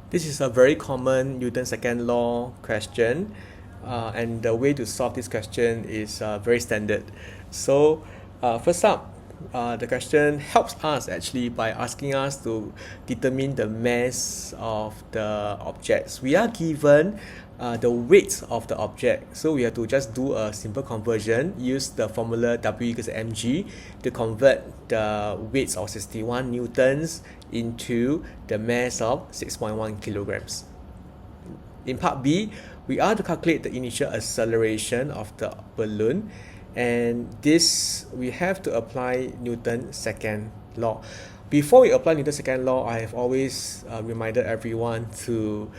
This is a very common Newton's second law question, and the way to solve this question is very standard. So, first up, the question helps us actually by asking us to determine the mass of the objects. We are given the weight of the object, so we have to just do a simple conversion, use the formula W equals mg to convert the weights of 61 newtons into the mass of 6.1 kilograms. In part B, we are to calculate the initial acceleration of the balloon, and this we have to apply Newton's second law. Before we apply Newton's second law, I have always reminded everyone to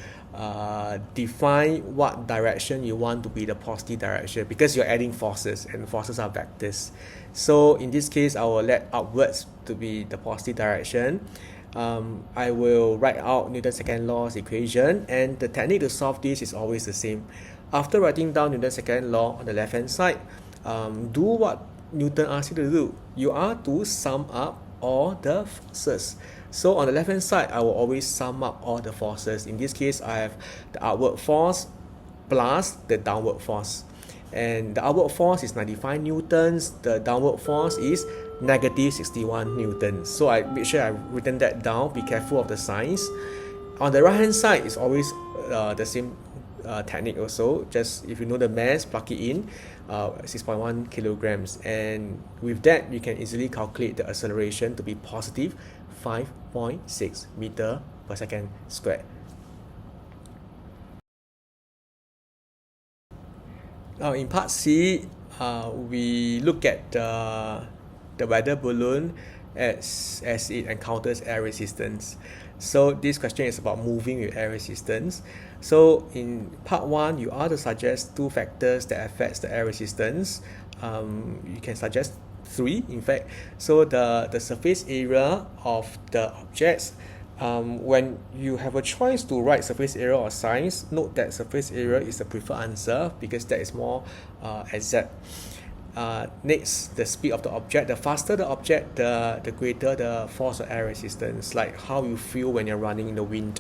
define what direction you want to be the positive direction, because you're adding forces and forces are vectors. So in this case, I will let upwards to be the positive direction. I will write out Newton's second law's equation, and the technique to solve this is always the same. After writing down Newton's second law on the left hand side, do what Newton asks you to do. You are to sum up all the forces. So on the left hand side, I will always sum up all the forces. In this case, I have the upward force plus the downward force, and the upward force is 95 newtons, the downward force is negative 61 newtons. So I make sure I've written that down. Be careful of the signs. On the right hand side is always the same technique also. Just if you know the mass, plug it in, 6.1 kilograms, and with that you can easily calculate the acceleration to be positive 5.6 meter per second squared. Now in part C, we look at the weather balloon as it encounters air resistance. So this question is about moving with air resistance. So in part 1, you are to suggest two factors that affects the air resistance. You can suggest 3 in fact. So the surface area of the objects, when you have a choice to write surface area or size, note that surface area is the preferred answer because that is more exact. Next, the speed of the object. The faster the object, the greater the force of air resistance, like how you feel when you're running in the wind.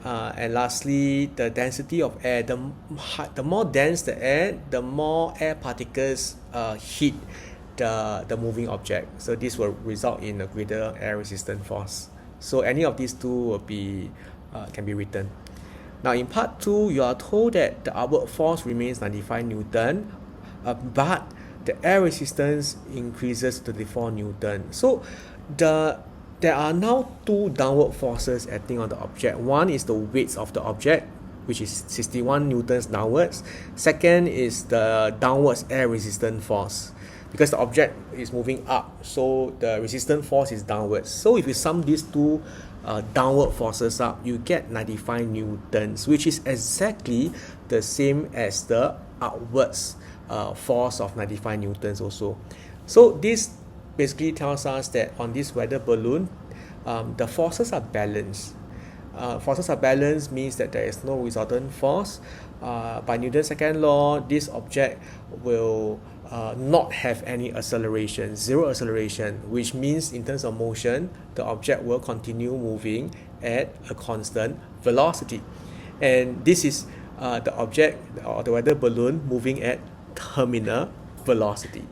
And lastly, the density of air. The more dense the air, the more air particles hit the moving object. So this will result in a greater air resistant force. So any of these two will be can be written. Now in part 2, you are told that the upward force remains 95 newton, but the air resistance increases to 34 newton. So there are now two downward forces acting on the object. One is the weight of the object, which is 61 newtons downwards. Second is the downwards air resistant force, because the object is moving up, so the resistant force is downwards. So if you sum these two downward forces up, you get 95 newtons, which is exactly the same as the upwards force of 95 newtons also. So this basically tells us that on this weather balloon, the forces are balanced. Forces are balanced means that there is no resultant force. By Newton's second law, this object will not have any acceleration, zero acceleration, which means in terms of motion, the object will continue moving at a constant velocity. And this is the object or the weather balloon moving at terminal velocity.